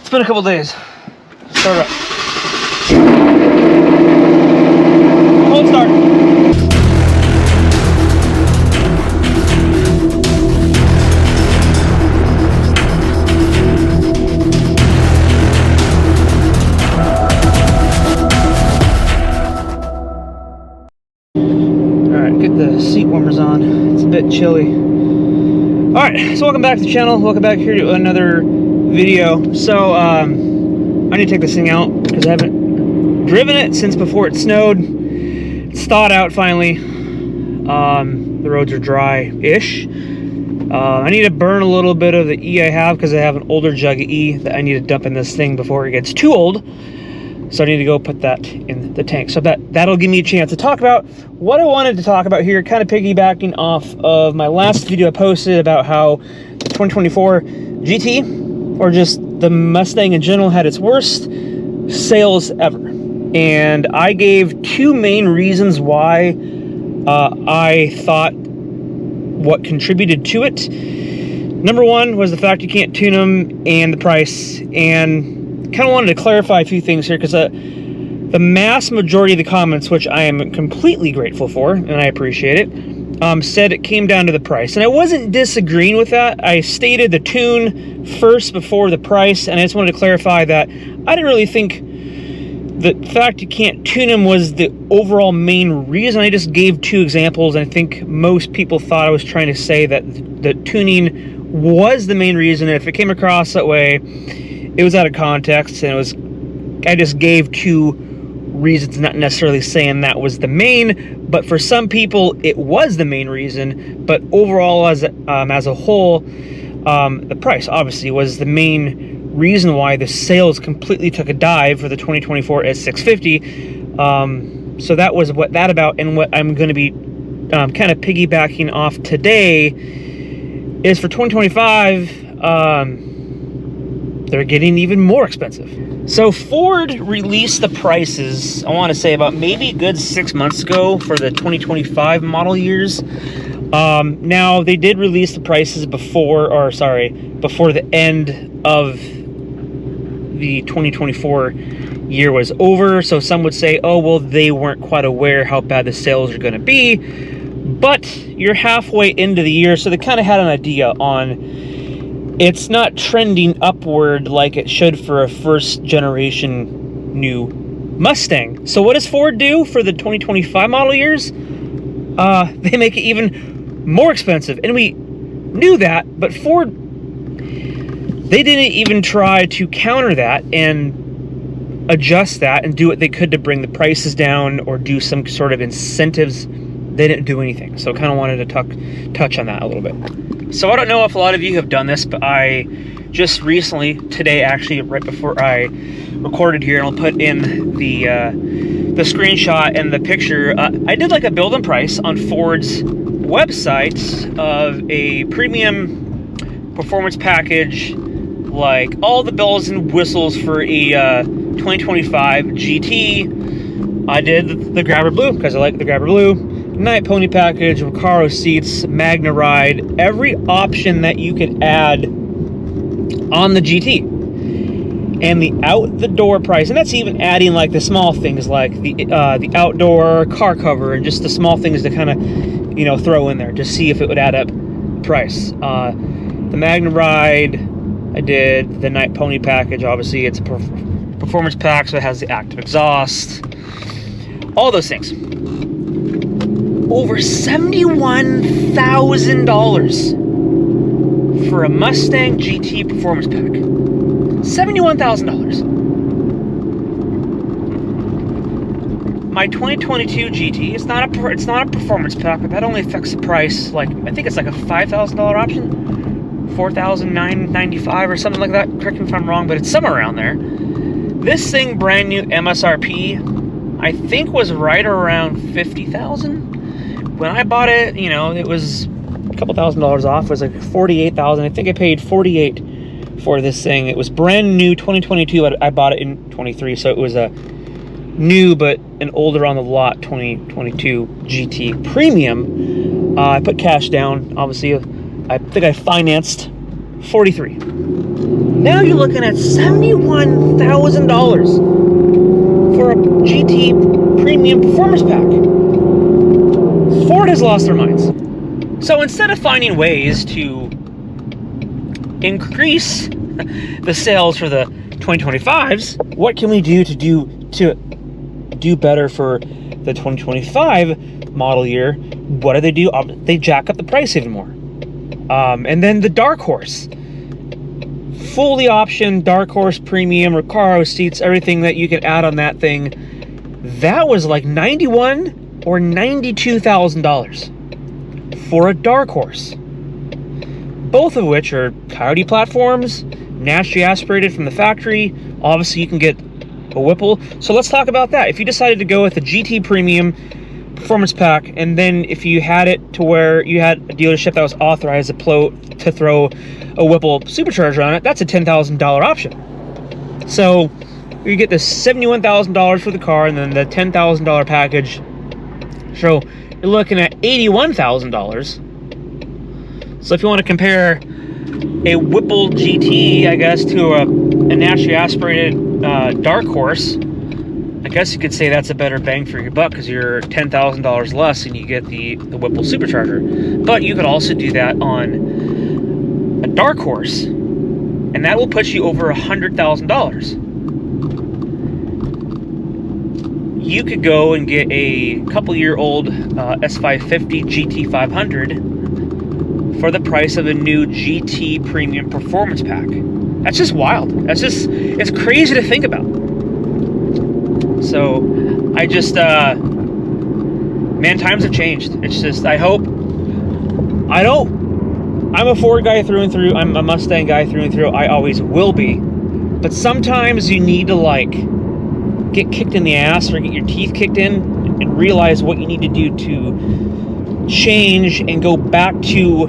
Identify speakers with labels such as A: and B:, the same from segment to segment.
A: It's been a couple days. Start up. Hold start. Alright, get the seat warmers on. It's a bit chilly. Alright, so welcome back to the channel. Welcome back here to another video. So, I need to take this thing out because I haven't driven it since before it snowed. It's thawed out finally. The roads are dry-ish. I need to burn a little bit of the E I have because I have an older jug of E that I need to dump in this thing before it gets too old. So I need to go put that in the tank. So that'll give me a chance to talk about what I wanted to talk about here, kind of piggybacking off of my last video I posted about how the 2024 GT, or just the Mustang in general, had its worst sales ever. And I gave two main reasons why I thought what contributed to it. Number one was the fact you can't tune them and the price, and kind of wanted to clarify a few things here because the mass majority of the comments, which I am completely grateful for and I appreciate it, said it came down to the price. And I wasn't disagreeing with that. I stated the tune first before the price, and I just wanted to clarify that I didn't really think the fact you can't tune them was the overall main reason. I just gave two examples, and I think most people thought I was trying to say that the tuning was the main reason. And if it came across that way, it was out of context, and I just gave two reasons, not necessarily saying that was the main, but for some people it was the main reason. But overall, as a whole, the price obviously was the main reason why the sales completely took a dive for the 2024 S650. So that was what that about, and what I'm going to be kind of piggybacking off today is for 2025. They're getting even more expensive. So Ford released the prices, I want to say about maybe a good 6 months ago for the 2025 model years. Now they did release the prices before the end of the 2024 year was over. So some would say, oh, well, they weren't quite aware how bad the sales are going to be. But you're halfway into the year, so they kind of had an idea on it's not trending upward like it should for a first generation new Mustang. So what does Ford do for the 2025 model years? They make it even more expensive. And we knew that, but Ford, they didn't even try to counter that and adjust that and do what they could to bring the prices down or do some sort of incentives. They didn't do anything. So kind of wanted to touch on that a little bit. So I don't know if a lot of you have done this, but I just recently, today actually, right before I recorded here, and I'll put in the screenshot and the picture, I did like a build and price on Ford's website of a premium performance package, like all the bells and whistles for a 2025 GT. I did the Grabber Blue because I like the Grabber Blue. Night Pony package, Recaro seats, Magna Ride, every option that you could add on the GT. And the out-the-door price, and that's even adding like the small things like the outdoor car cover and just the small things to kind of, you know, throw in there to see if it would add up price. The Magna Ride, I did the Night Pony package. Obviously, it's a performance pack, so it has the active exhaust, all those things. Over $71,000 for a Mustang GT performance pack. $71,000. My 2022 GT, it's not a performance pack, but that only affects the price. Like, I think it's like a $5,000 option, $4,995 or something like that. Correct me if I'm wrong, but it's somewhere around there. This thing, brand new MSRP, I think was right around $50,000. When I bought it, you know, it was a couple $1,000s off. It was like $48,000. I think I paid $48,000 for this thing. It was brand new 2022. I bought it in 23, so it was a new but an older on the lot 2022 GT Premium. I put cash down. Obviously, I think I financed $43. Now you're looking at $71,000 for a GT Premium Performance Pack. Ford has lost their minds. So instead of finding ways to increase the sales for the 2025s, what can we do to do better for the 2025 model year? What do? They jack up the price even more. And then the Dark Horse, fully optioned Dark Horse Premium, Recaro seats, everything that you can add on that thing. That was like $91,000 or $92,000 for a Dark Horse. Both of which are Coyote platforms, naturally aspirated from the factory. Obviously, you can get a Whipple. So let's talk about that. If you decided to go with a GT Premium Performance Pack, and then if you had it to where you had a dealership that was authorized to throw a Whipple supercharger on it, that's a $10,000 option. So you get the $71,000 for the car, and then the $10,000 package. So you're looking at $81,000. So if you want to compare a Whipple GT, I guess, to a naturally aspirated Dark Horse, I guess you could say that's a better bang for your buck because you're $10,000 less and you get the Whipple supercharger. But you could also do that on a Dark Horse, and that will put you over $100,000. You could go and get a couple-year-old S550 GT500 for the price of a new GT Premium Performance Pack. That's just wild. It's crazy to think about. So, man, times have changed. It's just, I'm a Ford guy through and through. I'm a Mustang guy through and through. I always will be. But sometimes you need to, like, get kicked in the ass or get your teeth kicked in and realize what you need to do to change and go back to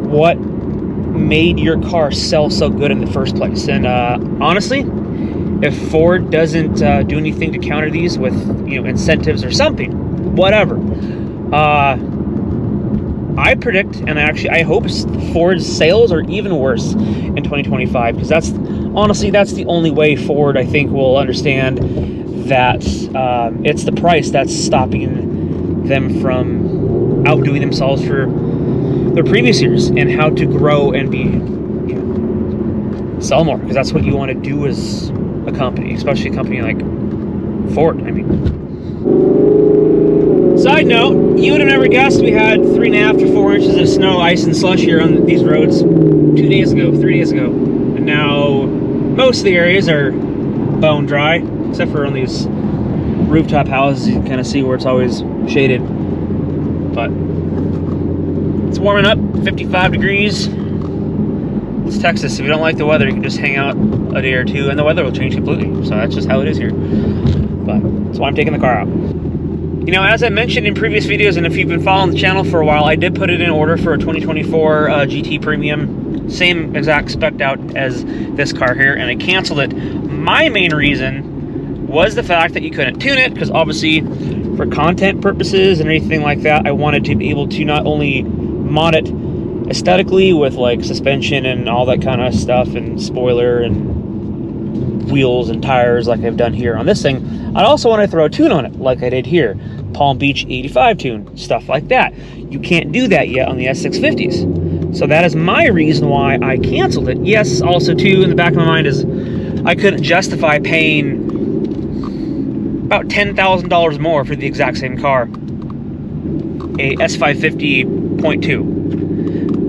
A: what made your car sell so good in the first place. And honestly, if Ford doesn't do anything to counter these with, incentives or something, whatever, I predict, and actually I hope Ford's sales are even worse in 2025, because that's the only way Ford, I think, will understand that it's the price that's stopping them from outdoing themselves for their previous years, and how to grow and sell more, because that's what you want to do as a company, especially a company like Ford. I mean, side note, you would have never guessed we had 3.5 to 4 inches of snow, ice, and slush here on these roads 3 days ago, and now most of the areas are bone dry, except for on these rooftop houses. You can kind of see where it's always shaded, but it's warming up, 55 degrees. It's Texas. If you don't like the weather, you can just hang out a day or two and the weather will change completely. So that's just how it is here. But that's why I'm taking the car out. As I mentioned in previous videos, and if you've been following the channel for a while, I did put it in order for a 2024 GT Premium. Same exact spec'd out as this car here, and I canceled it. My main reason was the fact that you couldn't tune it, because obviously for content purposes and anything like that, I wanted to be able to not only mod it aesthetically with like suspension and all that kind of stuff, and spoiler and wheels and tires like I've done here on this thing, I also want to throw a tune on it like I did here, Palm Beach 85 tune, stuff like that. You can't do that yet on the S650s. So that is my reason why I canceled it. Yes, also too, in the back of my mind is I couldn't justify paying about $10,000 more for the exact same car, a S550.2.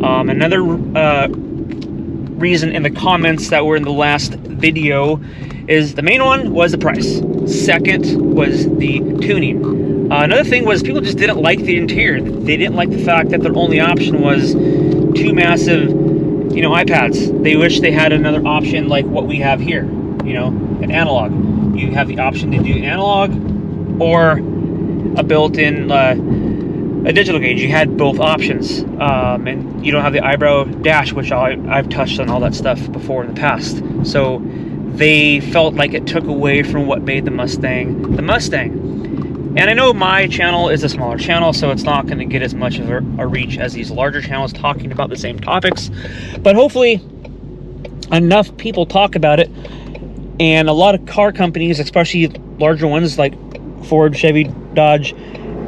A: Another reason in the comments that were in the last video is the main one was the price. Second was the tuning. Another thing was people just didn't like the interior. They didn't like the fact that their only option was two massive, iPads. They wish they had another option like what we have here, an analog. You have the option to do analog or a built-in a digital gauge. You had both options, and you don't have the eyebrow dash, which I've touched on all that stuff before in the past. So they felt like it took away from what made the Mustang the Mustang. And I know my channel is a smaller channel, so it's not going to get as much of a reach as these larger channels talking about the same topics. But hopefully enough people talk about it, and a lot of car companies, especially larger ones like Ford, Chevy, Dodge,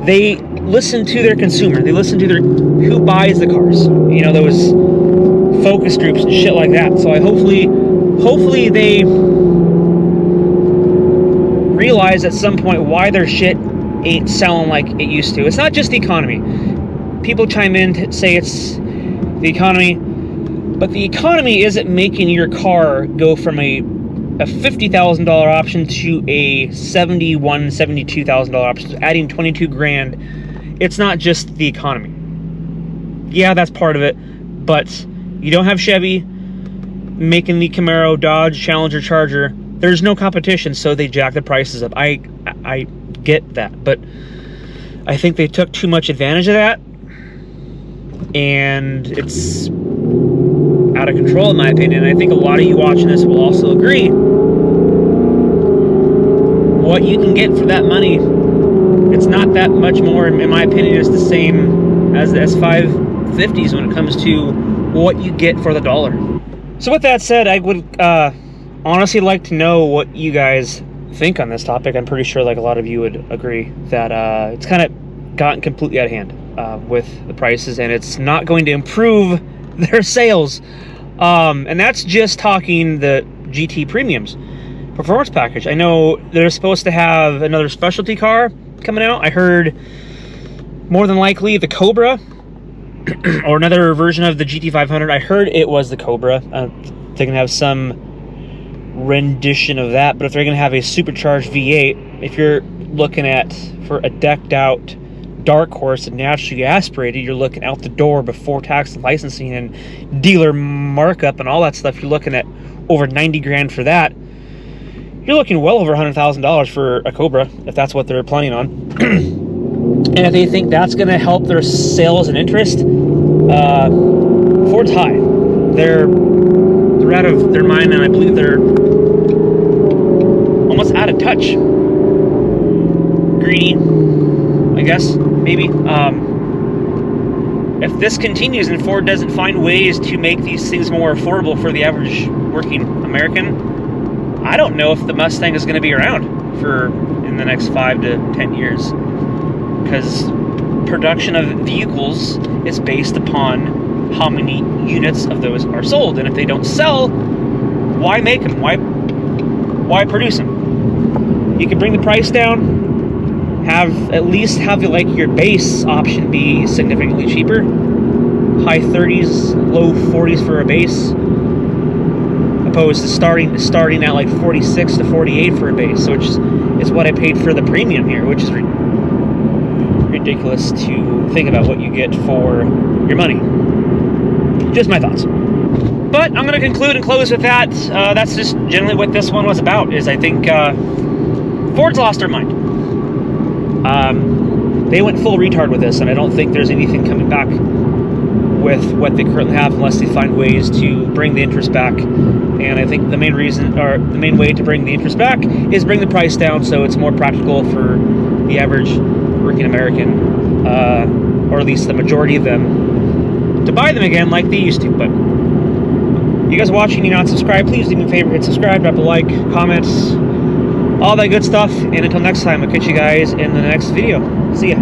A: they listen to their consumer. They listen to who buys the cars. You know, those focus groups and shit like that. So hopefully they realize at some point why their shit ain't selling like it used to. It's not just the economy. People chime in to say it's the economy, but the economy isn't making your car go from a $50,000 option to a $71,000, $72,000 option, so adding 22 grand. It's not just the economy. Yeah, that's part of it, but you don't have Chevy making the Camaro, Dodge, Challenger, Charger. There's no competition, so they jack the prices up. I get that, but I think they took too much advantage of that, and it's out of control in my opinion. And I think a lot of you watching this will also agree. What you can get for that money, it's not that much more, in my opinion. It's the same as the S550s when it comes to what you get for the dollar. So with that said, I would honestly like to know what you guys think on this topic. I'm pretty sure like a lot of you would agree that it's kind of gotten completely out of hand with the prices, and it's not going to improve their sales. And that's just talking the GT premiums performance package. I know they're supposed to have another specialty car coming out. I heard more than likely the Cobra or another version of the GT500. I heard it was the Cobra. They're gonna have some rendition of that, but if they're gonna have a supercharged V8, if you're looking at for a decked out dark horse and naturally aspirated, you're looking out the door before tax and licensing and dealer markup and all that stuff, you're looking at over 90 grand for that. You're looking well over $100,000 for a Cobra, if that's what they're planning on. And if they think that's going to help their sales and interest, Ford's high. They're out of their mind, and I believe they're almost out of touch. Greedy, I guess, maybe. If this continues and Ford doesn't find ways to make these things more affordable for the average working American, I don't know if the Mustang is going to be around in the next 5 to 10 years, because production of vehicles is based upon how many units of those are sold, and if they don't sell, why make them? Why produce them? You can bring the price down, at least have like your base option be significantly cheaper, high 30s, low 40s for a base, opposed to starting at like 46 to 48 for a base, which is what I paid for the premium here, which is ridiculous to think about what you get for your money. Just my thoughts. But I'm going to conclude and close with that. That's just generally what this one was about. Is I think Ford's lost their mind. They went full retard with this, and I don't think there's anything coming back with what they currently have unless they find ways to bring the interest back. And I think the main reason, or the main way to bring the interest back, is bring the price down so it's more practical for the average working American, or at least the majority of them, to buy them again like they used to. But you guys watching, you're not subscribed, please do me a favor, hit subscribe, drop a like, comments, all that good stuff. And until next time, I'll catch you guys in the next video. See ya.